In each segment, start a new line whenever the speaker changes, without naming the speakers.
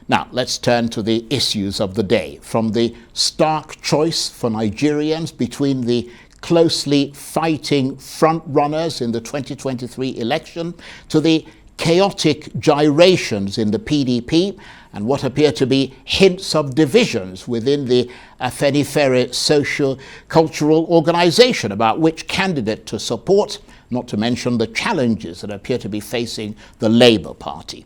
Now, let's turn to the issues of the day. From the stark choice for Nigerians between the closely fighting front-runners in the 2023 election to the chaotic gyrations in the PDP and what appear to be hints of divisions within the Afenifere social-cultural organization about which candidate to support, not to mention the challenges that appear to be facing the Labour Party.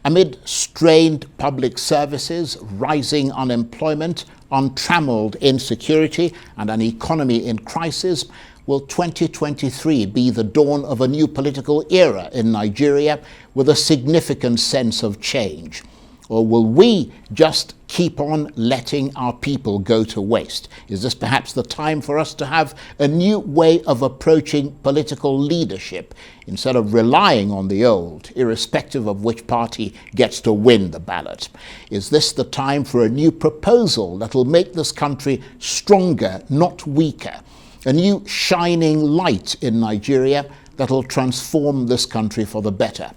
Amid strained public services, rising unemployment, untrammeled insecurity, and an economy in crisis, will 2023 be the dawn of a new political era in Nigeria with a significant sense of change? Or will we just keep on letting our people go to waste? Is this perhaps the time for us to have a new way of approaching political leadership instead of relying on the old, irrespective of which party gets to win the ballot? Is this the time for a new proposal that will make this country stronger, not weaker? A new shining light in Nigeria that will transform this country for the better?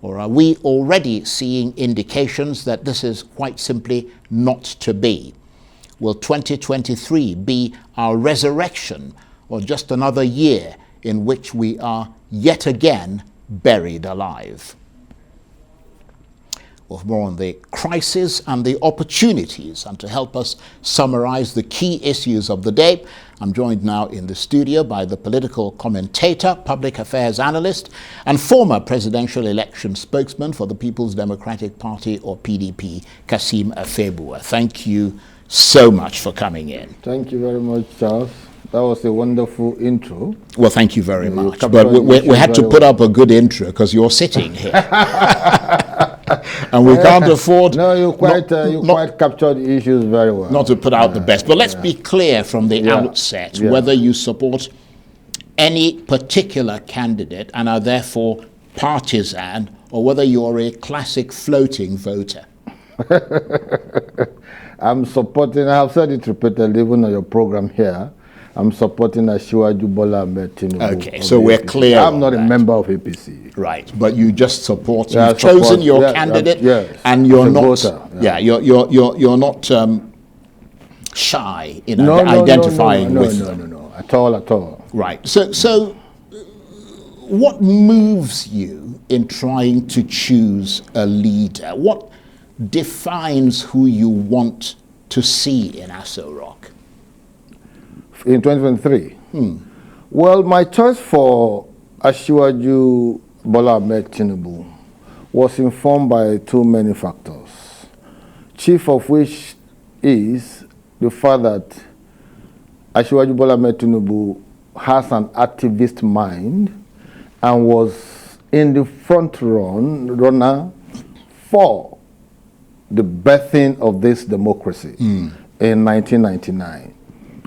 Or are we already seeing indications that this is quite simply not to be? Will 2023 be our resurrection, or just another year in which we are yet again buried alive? Well, for more on the crisis and the opportunities, and to help us summarize the key issues of the day, I'm joined now in the studio by the political commentator, public affairs analyst, and former presidential election spokesman for the People's Democratic Party, or PDP, Kassim Afegbua. Thank you so much for coming in.
Thank you very much, Charles. That was a wonderful intro.
Well, thank you very much. But we had to put up a good intro because you're sitting here. And we can't afford...
No, you quite captured the issues very well.
Not to put out the best. But let's be clear from the outset whether you support any particular candidate and are therefore partisan, or whether you're a classic floating voter.
I'm supporting, I have said it repeatedly even on your program here, I'm supporting Asiwaju Bola Ahmed Tinubu.
Okay, so we're clear.
I'm not a member of APC.
Right, but you just support. You've chosen your candidate, and you're not. You're not shy in identifying with them.
No, at all.
Right. So, what moves you in trying to choose a leader? What defines who you want to see in Aso Rock?
In 2023? Well, my choice for Asiwaju Bola Ahmed Tinubu was informed by too many factors, chief of which is the fact that Asiwaju Bola Ahmed Tinubu has an activist mind and was in the front runner for the birthing of this democracy in 1999.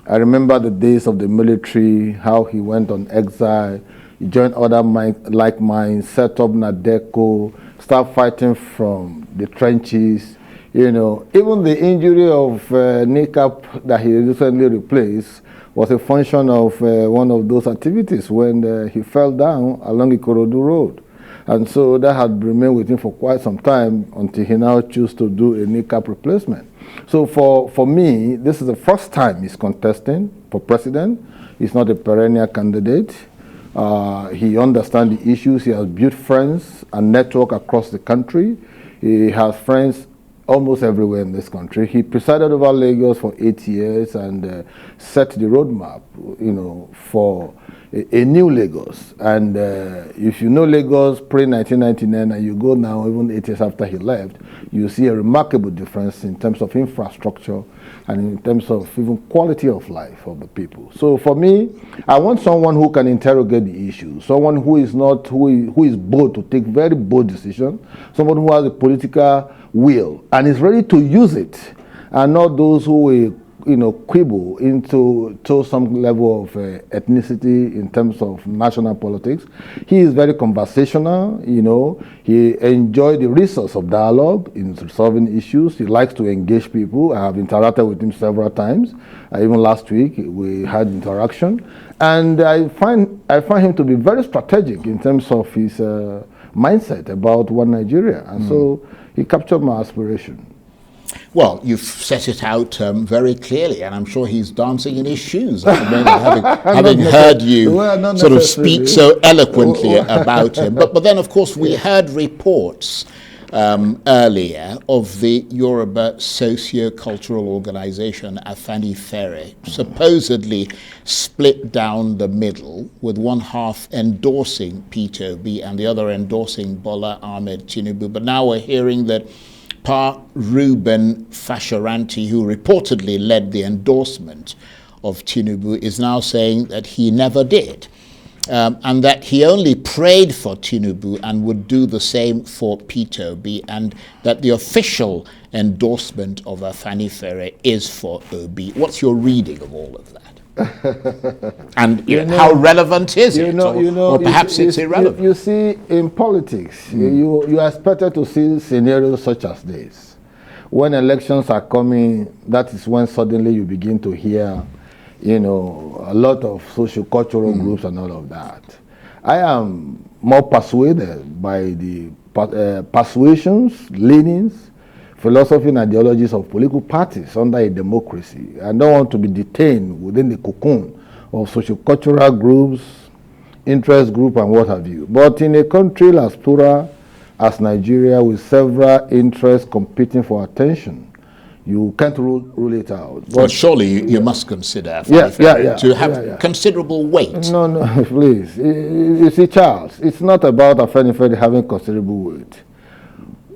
I remember the days of the military, how he went on exile, he joined other like minds, set up Nadeco, start fighting from the trenches. You know, even the injury of NICAP that he recently replaced was a function of one of those activities when he fell down along Ikorodu Road. And so that had remained with him for quite some time until he now chose to do a NICAP replacement. So for me, this is the first time he's contesting for president. He's not a perennial candidate. He understands the issues. He has built friends and network across the country. He has friends almost everywhere in this country. He presided over Lagos for 8 years and set the roadmap, you know, for a new Lagos. And if you know Lagos pre-1999 and you go now, even 8 years after he left, you see a remarkable difference in terms of infrastructure and in terms of even quality of life of the people. So for me, I want someone who can interrogate the issues, someone who is bold to take very bold decisions, someone who has a political will and is ready to use it, and not those who will, you know, quibble into some level of ethnicity in terms of national politics. He is very conversational, you know. He enjoys the resource of dialogue in resolving issues. He likes to engage people. I have interacted with him several times. Even last week we had interaction, and I find him to be very strategic in terms of his mindset about one Nigeria. And so he captured my aspiration.
Well, you've set it out very cleally, and I'm sure he's dancing in his shoes at the moment, having heard you sort of speak so eloquently about him. But then, of course, we heard reports earlier of the Yoruba socio-cultural organization Afenifere, supposedly split down the middle, with one half endorsing Peter Obi and the other endorsing Bola Ahmed Tinubu. But now we're hearing that Pa Reuben Fashoranti, who reportedly led the endorsement of Tinubu, is now saying that he never did. And that he only prayed for Tinubu and would do the same for Peter Obi, and that the official endorsement of Afenifere is for Obi. What's your reading of all of that? And how relevant is it? Or perhaps it's irrelevant.
You see, in politics, you are expected to see scenarios such as this. When elections are coming, that is when suddenly you begin to hear a lot of socio-cultural groups and all of that. I am more persuaded by the persuasions, leanings, philosophy and ideologies of political parties under a democracy. I don't want to be detained within the cocoon of socio-cultural groups, interest group, and what have you. But in a country as plural as Nigeria, with several interests competing for attention, you can't rule it out.
But surely you must consider to have considerable weight.
No, please. You see, Charles, it's not about Afenifere having considerable weight.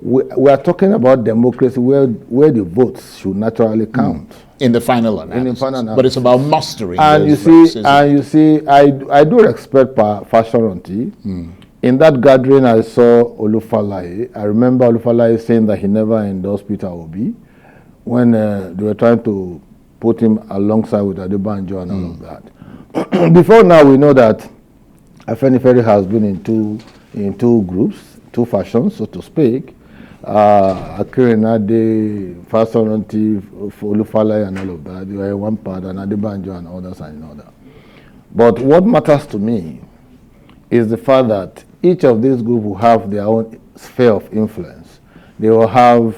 We are talking about democracy where the votes should naturally count.
In the final analysis. But it's about mustering
and
those
you see, I do respect Fashoranti. In that gathering, I saw Olufalaye. I remember Olufalaye saying that he never endorsed Peter Obi when they were trying to put him alongside with Adebanjo and all of that. Before now, we know that Afenifere has been in two groups, two factions, so to speak. Akirinade, Fashoranti, Olufalaye and all of that. They were in one part, and Adebanjo and others are in another. But what matters to me is the fact that each of these groups will have their own sphere of influence. They will have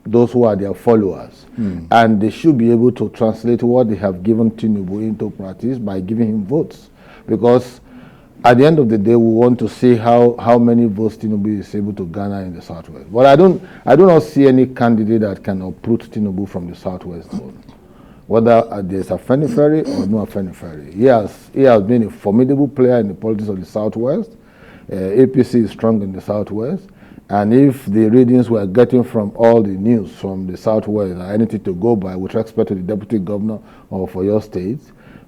those who are their followers, and they should be able to translate what they have given Tinubu into practice by giving him votes, because at the end of the day, we want to see how many votes Tinubu is able to garner in the Southwest. But I do not see any candidate that can uproot Tinubu from the Southwest zone, whether there's Afenifere or no Afenifere. He has been a formidable player in the politics of the Southwest. APC is strong in the Southwest. And if the readings we're getting from all the news from the Southwest are anything to go by with respect to the Deputy Governor of Oyo State,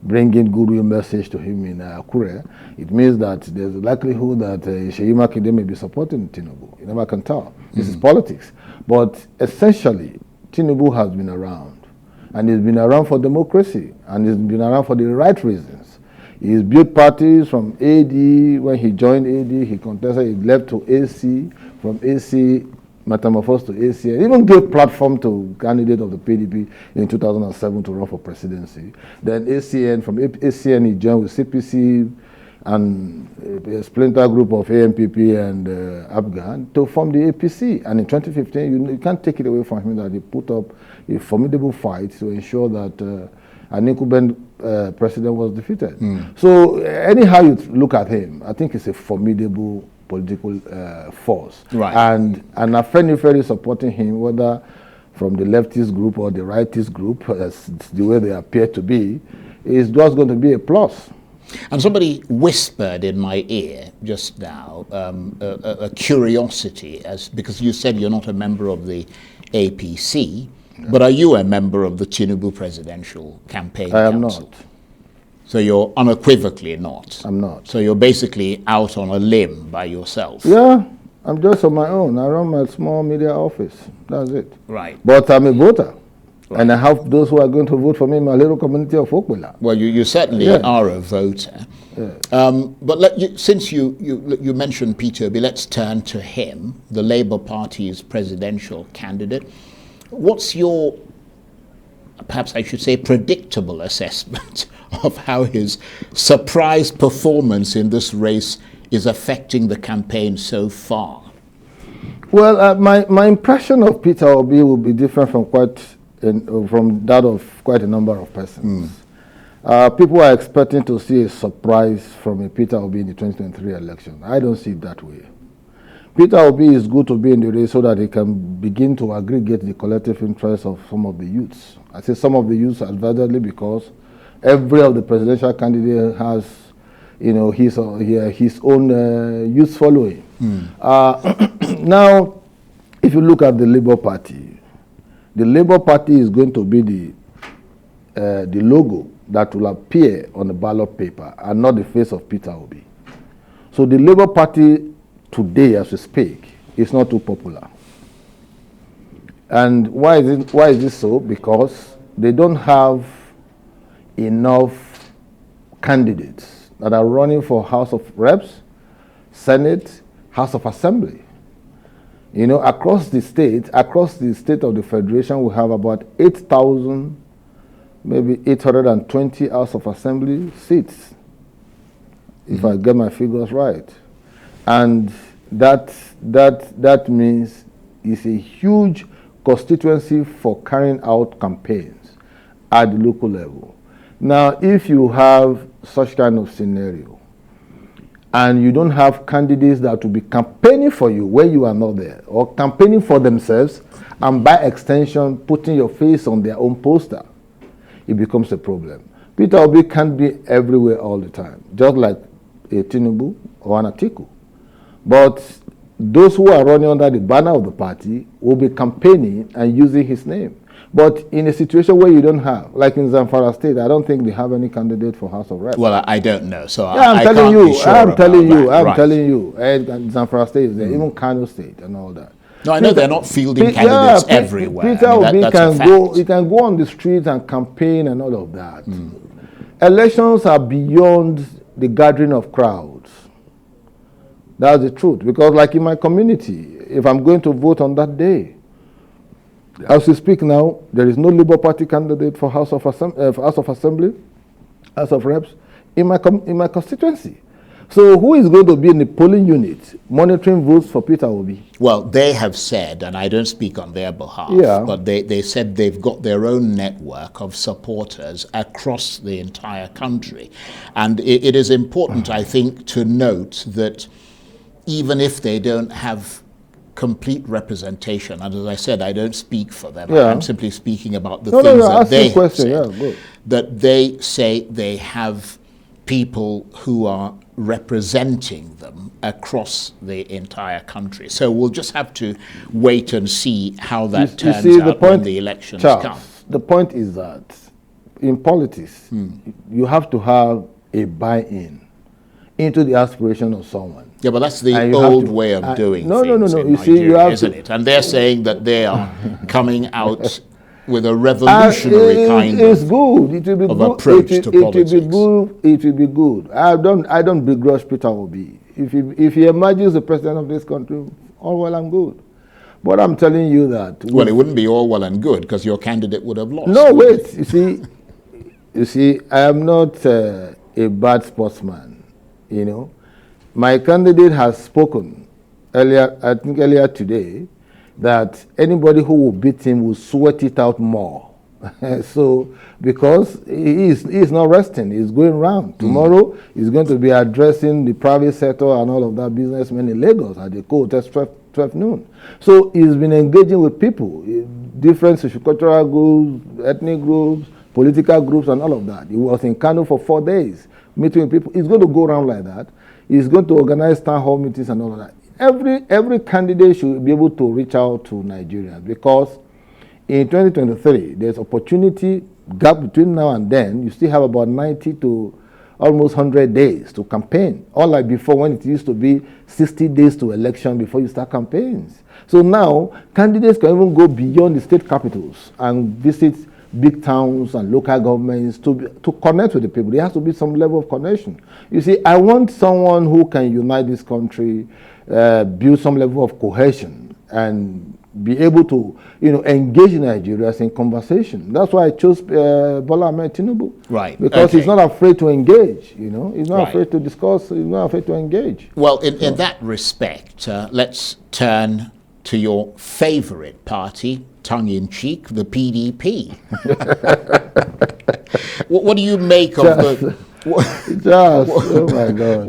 bringing goodwill message to him in Akure, it means that there's a likelihood that Seyi Makinde may be supporting Tinubu. You never can tell. This is politics. But essentially, Tinubu has been around. And he's been around for democracy. And he's been around for the right reasons. He's built parties from AD. When he joined AD, he contested, he left to AC. From AC, metamorphosed to AC, and even gave platform to candidate of the PDP in 2007 to run for presidency. Then ACN, from ACN he joined with CPC and a splinter group of AMPP and Afghan to form the APC. And in 2015, you can't take it away from him that he put up a formidable fight to ensure that an incumbent president was defeated. So anyhow you look at him, I think it's a formidable political force.
Right.
And Afenifere supporting him, whether from the leftist group or the rightist group, as the way they appear to be, is just going to be a plus.
And somebody whispered in my ear just now a curiosity, because you said you're not a member of the APC, but are you a member of the Tinubu presidential campaign council?
I am not.
So you're unequivocally not?
I'm not.
So you're basically out on a limb by yourself?
Yeah, I'm just on my own. I run my small media office. That's it.
Right.
But I'm a voter. Right. And I have those who are going to vote for me in my little community of Afegbua.
Well, you certainly are a voter. Yeah. But since you mentioned Peter Obi, let's turn to him, the Labour Party's presidential candidate. What's your, perhaps I should say, predictable assessment of how his surprise performance in this race is affecting the campaign so far?
Well, my impression of Peter Obi will be different from that of quite a number of persons. People are expecting to see a surprise from a Peter Obi in the 2023 election. I don't see it that way. Peter Obi is good to be in the race so that he can begin to aggregate the collective interests of some of the youths. I say some of the youths advisedly because every of the presidential candidate has, his own youth following. Now, if you look at the Labour Party is going to be the logo that will appear on the ballot paper and not the face of Peter Obi. So the Labour Party today, as we speak, is not too popular. And why is this so? Because they don't have enough candidates that are running for House of Reps, Senate, House of Assembly. Across the state of the Federation, we have about 8,000, maybe 820 House of Assembly seats, if I get my figures right. And that means it's a huge constituency for carrying out campaigns at the local level. Now, if you have such kind of scenario, and you don't have candidates that will be campaigning for you when you are not there, or campaigning for themselves, and by extension, putting your face on their own poster, it becomes a problem. Peter Obi can't be everywhere all the time, just like a Tinubu or an Atiku. But those who are running under the banner of the party will be campaigning and using his name. But in a situation where you don't have, like in Zamfara State, I don't think they have any candidate for House of Reps.
Well, I don't know, so
yeah,
I can't be sure
I'm telling you,
Right.
and Zamfara State is there, even Kano State and all that.
No, I know they're not fielding candidates everywhere.
Peter Obi can go on the streets and campaign and all of that. Elections are beyond the gathering of crowds. That's the truth. Because like in my community, if I'm going to vote on that day, as we speak now, there is no Labour Party candidate for House of Assembly, House of Reps, in my constituency. So who is going to be in the polling unit monitoring votes for Peter Obi?
Well, they have said, and I don't speak on their behalf, but they said they've got their own network of supporters across the entire country. And it is important, I think, to note that even if they don't have complete representation, and as I said, I don't speak for them, I'm simply speaking about the things that they have said, that they say they have people who are representing them across the entire country. So we'll just have to wait and see how that turns out when the elections come.
The point is that in politics, you have to have a buy-in into the aspiration of someone.
Yeah, but that's the old way of doing things in Nigeria, isn't it? And they're saying that they are coming out with a revolutionary kind of approach to politics.
It will be good. I don't begrudge Peter Obi. If he emerges the president of this country, all well and good. But I'm telling you that.
Well, it wouldn't be all well and good because your candidate would have lost.
No, wait. You see, I am not a bad sportsman. My candidate has spoken earlier today, that anybody who will beat him will sweat it out more. So, because he is not resting, he's going around. Tomorrow, he's going to be addressing the private sector and all of that businessmen in Lagos at the court at 12 noon. So, he's been engaging with people, different sociocultural groups, ethnic groups, political groups, and all of that. He was in Kano for 4 days, meeting with people. He's going to go around like that. He's going to organize town hall meetings and all of that. Every candidate should be able to reach out to Nigerians, because in 2023, there's opportunity gap between now and then. You still have about 90 to almost 100 days to campaign. Unlike before, when it used to be 60 days to election before you start campaigns. So now, candidates can even go beyond the state capitals and visit big towns and local governments to connect with the people. There has to be some level of connection. You see, I want someone who can unite this country, build some level of cohesion, and be able to, engage Nigerians in conversation. That's why I chose Bola Ahmed Tinubu.
Right.
Because he's not afraid to engage, He's not afraid to discuss, he's not afraid to engage.
Well, in that respect, let's turn to your favorite party, tongue-in-cheek, the PDP. What do you make of the...
oh my God.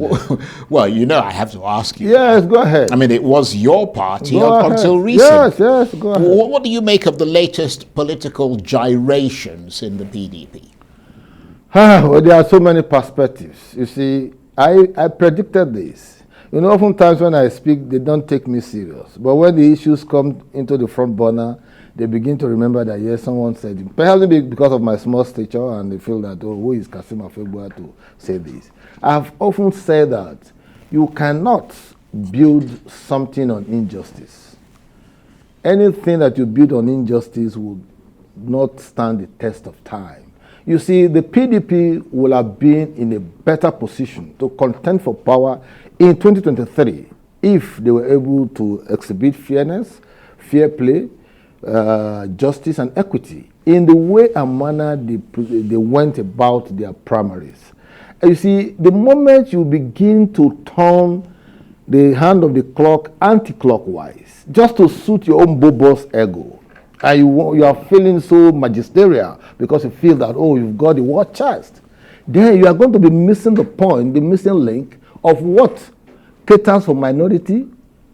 Well, I have to ask you.
Yes, go ahead.
I mean, it was your party
Go
until
ahead.
recently.
Yes, go ahead.
What do you make of the latest political gyrations in the PDP?
Well, there are so many perspectives. You see, I predicted this. Oftentimes when I speak, they don't take me serious. But when the issues come into the front burner, they begin to remember that, yes, someone said it. Perhaps because of my small stature, and they feel that, who is Kassim Afegbua to say this? I've often said that you cannot build something on injustice. Anything that you build on injustice will not stand the test of time. You see, the PDP will have been in a better position to contend for power in 2023 if they were able to exhibit fairness, fair play, justice and equity in the way and manner they went about their primaries. You see, the moment you begin to turn the hand of the clock anti-clockwise, just to suit your own bobo's ego, and you are feeling so magisterial because you feel that, you've got the war chest, then you are going to be missing the point, the missing link of what caters for minority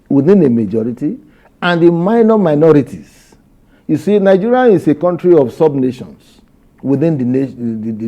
within a majority and the minor minorities. You see, Nigeria is a country of sub-nations within the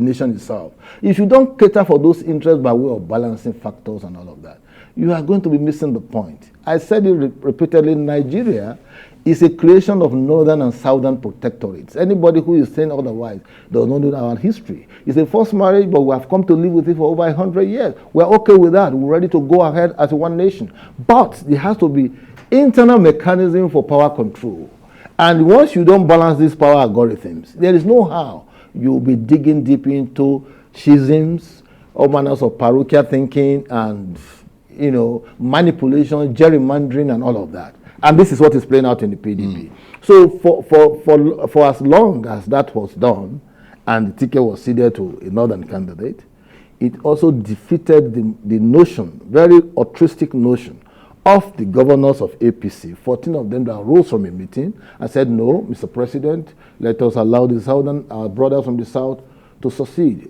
nation itself. If you don't cater for those interests by way of balancing factors and all of that, you are going to be missing the point. I said it repeatedly, Nigeria is a creation of northern and southern protectorates. Anybody who is saying otherwise does not know our history. It's a forced marriage, but we have come to live with it for over 100 years. We're okay with that. We're ready to go ahead as one nation. But there has to be internal mechanism for power control. And once you don't balance these power algorithms, there is no how you'll be digging deep into schisms, all manners of parochial thinking and, manipulation, gerrymandering and all of that. And this is what is playing out in the PDP. So for as long as that was done and the ticket was ceded to a northern candidate, it also defeated the notion, very altruistic notion, of the governors of APC, 14 of them that rose from a meeting and said, no, Mr. President, let us allow the southern, our brothers from the south to succeed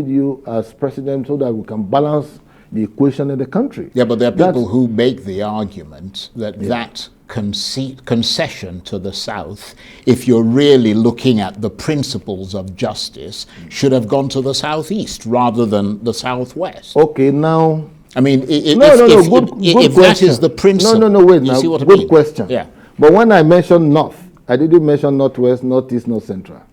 you as president so that we can balance the equation in the country.
Yeah, but there are people who make the argument that that concession to the South, if you're really looking at the principles of justice, should have gone to the Southeast rather than the Southwest.
Okay, now...
I mean, if
that
is the principle,
wait
you
now,
see what I
good
mean?
question.
Yeah.
But when I mentioned North, I didn't mention Northwest, Northeast, North Central.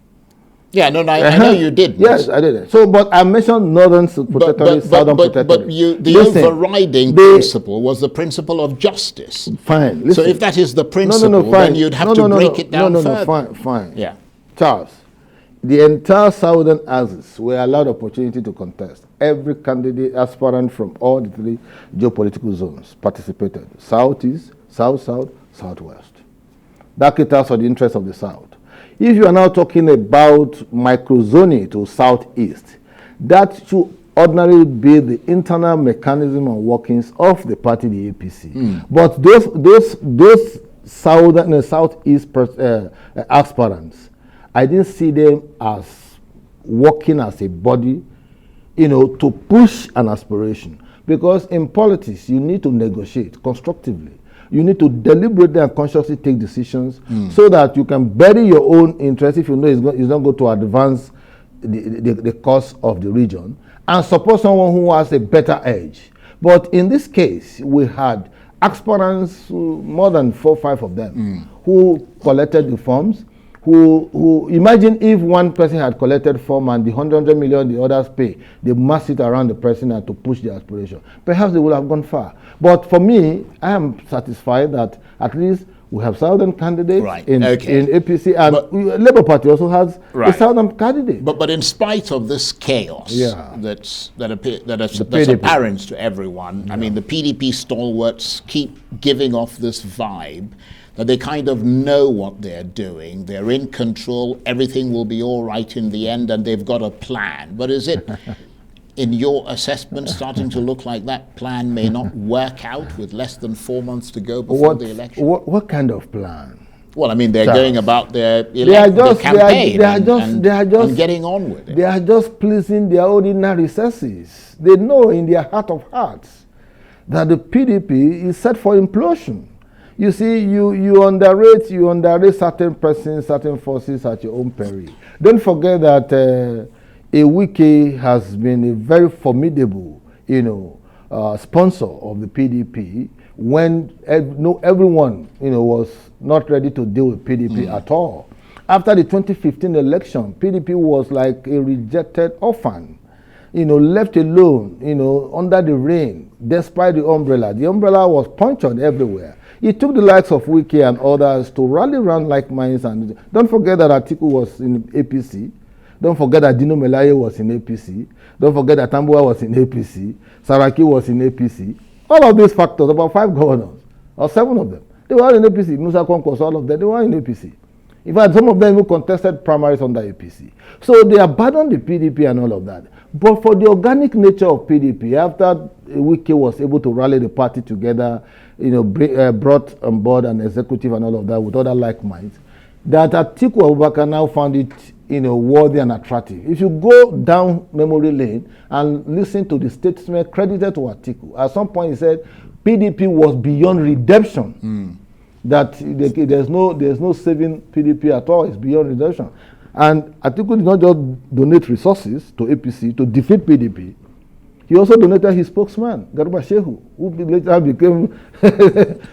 Yeah, no, I know you did.
Yes, I did. So, but I mentioned Northern Protectorate, Southern Protectorate.
But the overriding principle was the principle of justice.
Fine. Listen.
So if that is the principle, then you'd have to break it down further.
Fine.
Yeah.
Charles, the entire Southern axis were allowed opportunity to contest. Every candidate aspirant from all the three geopolitical zones participated. Southeast, South-South, Southwest. That caters for the interest of the South. If you are now talking about microzoning to Southeast, that should ordinarily be the internal mechanism and workings of the party, the APC. But those Southern and Southeast aspirants, I didn't see them as working as a body, to push an aspiration. Because in politics, you need to negotiate constructively. You need to deliberately and consciously take decisions so that you can bury your own interest if you know it's not going to advance the cause of the region and support someone who has a better edge. But in this case, we had aspirants, more than 4 or 5 of them, who collected the forms, who imagine if one person had collected form and the 100 million the others pay, they mass it around the person and to push the aspiration. Perhaps they would have gone far. But for me, I am satisfied that at least We have southern candidates in APC, and Labour Party also has a southern candidate.
But in spite of this chaos that's apparent to everyone, I mean, the PDP stalwarts keep giving off this vibe that they kind of know what they're doing. They're in control. Everything will be all right in the end, and they've got a plan. But is it, in your assessment, starting to look like that plan may not work out with less than 4 months to go before the election?
What kind of plan?
Well, I mean, they're going about their campaign and getting on with it.
They are just pleasing their ordinary recesses. They know in their heart of hearts that the PDP is set for implosion. You see, you underrate certain persons, certain forces at your own peril. Don't forget that Wike has been a very formidable, sponsor of the PDP when everyone, was not ready to deal with PDP at all. After the 2015 election, PDP was like a rejected orphan, left alone, under the rain, despite the umbrella. The umbrella was punctured everywhere. It took the likes of Wike and others to rally around like minds. And don't forget that Atiku was in APC. Don't forget that Dino Melaye was in APC. Don't forget that Tambuwa was in APC. Saraki was in APC. All of these factors, about 5 governors, or 7 of them, they were all in APC. Musa Konkos, all of them, they were in APC. In fact, some of them even contested primaries under APC. So they abandoned the PDP and all of that. But for the organic nature of PDP, after Wike was able to rally the party together, brought on board an executive and all of that with other like minds, that Atiku Abubakar now found it, worthy and attractive. If you go down memory lane and listen to the statement credited to Atiku, at some point he said PDP was beyond redemption. That there's no saving PDP at all. It's beyond redemption. And Atiku did not just donate resources to APC to defeat PDP. He also donated his spokesman, Garba Shehu, who later became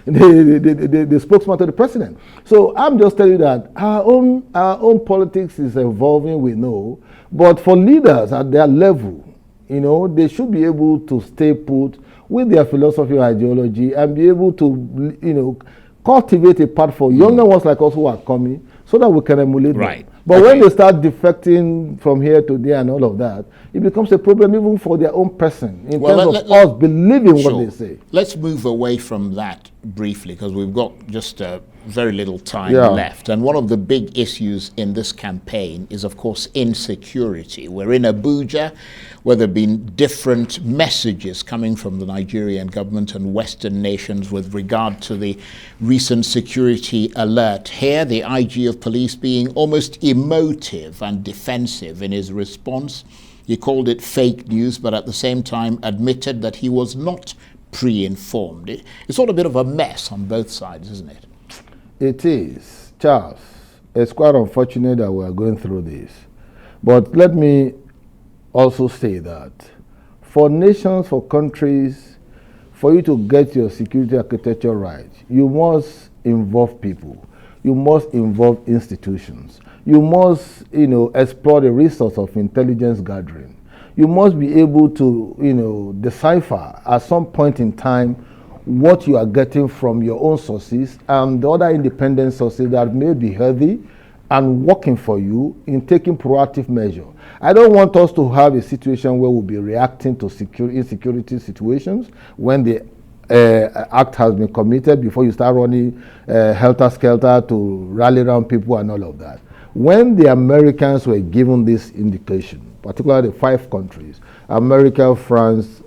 the spokesman to the president. So I'm just telling you that our own politics is evolving, we know. But for leaders at their level, they should be able to stay put with their philosophy or ideology and be able to, cultivate a path for younger ones like us who are coming so that we can emulate them. But when they start defecting from here to there and all of that, it becomes a problem even for their own person in terms of us believing what they say.
Let's move away from that briefly because we've got just very little time left. And one of the big issues in this campaign is, of course, insecurity. We're in Abuja, where there have been different messages coming from the Nigerian government and Western nations with regard to the recent security alert. Here, the IG of police being almost emotive and defensive in his response. He called it fake news, but at the same time admitted that he was not pre-informed. It's all a bit of a mess on both sides, isn't it?
It is, Charles. It's quite unfortunate that we are going through this. But let me also say that for nations, for countries, for you to get your security architecture right, you must involve people. You must involve institutions. You must, explore the resource of intelligence gathering. You must be able to, decipher at some point in time what you are getting from your own sources and the other independent sources that may be healthy and working for you in taking proactive measure. I don't want us to have a situation where we'll be reacting to insecurity situations when the act has been committed before you start running helter-skelter to rally around people and all of that. When the Americans were given this indication, particularly the 5 countries, America, France,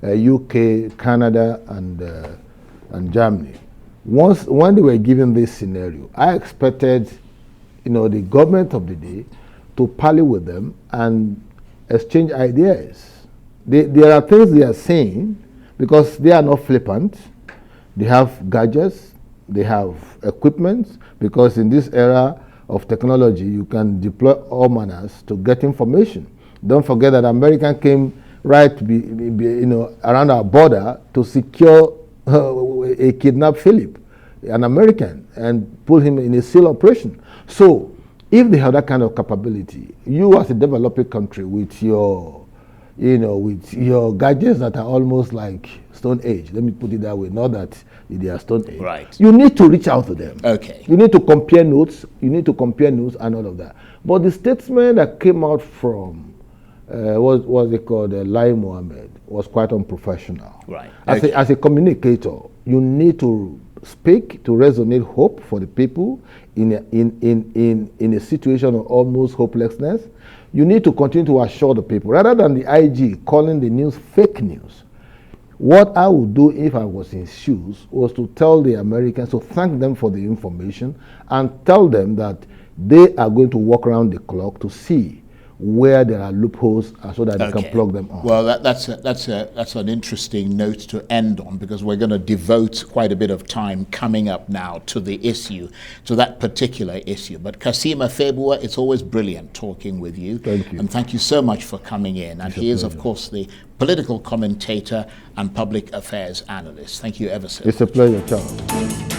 UK, Canada, and Germany, when they were given this scenario, I expected, the government of the day to parley with them and exchange ideas. There are things they are saying because they are not flippant. They have gadgets, they have equipment, because in this era of technology, you can deploy all manners to get information. Don't forget that American came around our border to secure a kidnapped Philip, an American, and put him in a SEAL operation. So if they have that kind of capability, you as a developing country with your gadgets that are almost like Stone Age. Let me put it that way. Not that they are Stone Age.
Right.
You need to reach out to them.
Okay.
You need to compare notes. You need to compare notes and all of that. But the statement that came out from what's it called, Lai Mohammed, was quite unprofessional.
Right.
As a communicator, you need to speak to resonate hope for the people in a situation of almost hopelessness. You need to continue to assure the people, rather than the IG calling the news fake news. What I would do if I was in shoes was to tell the Americans, to thank them for the information and tell them that they are going to walk around the clock to see where there are loopholes so that they can plug them on.
Well, that's an interesting note to end on, because we're going to devote quite a bit of time coming up now to the issue, to that particular issue. But Kassim Afegbua, it's always brilliant talking with you.
Thank you.
And thank you so much for coming in. And he is, of course, the political commentator and public affairs analyst. Thank you ever so much.
It's a pleasure, Charles.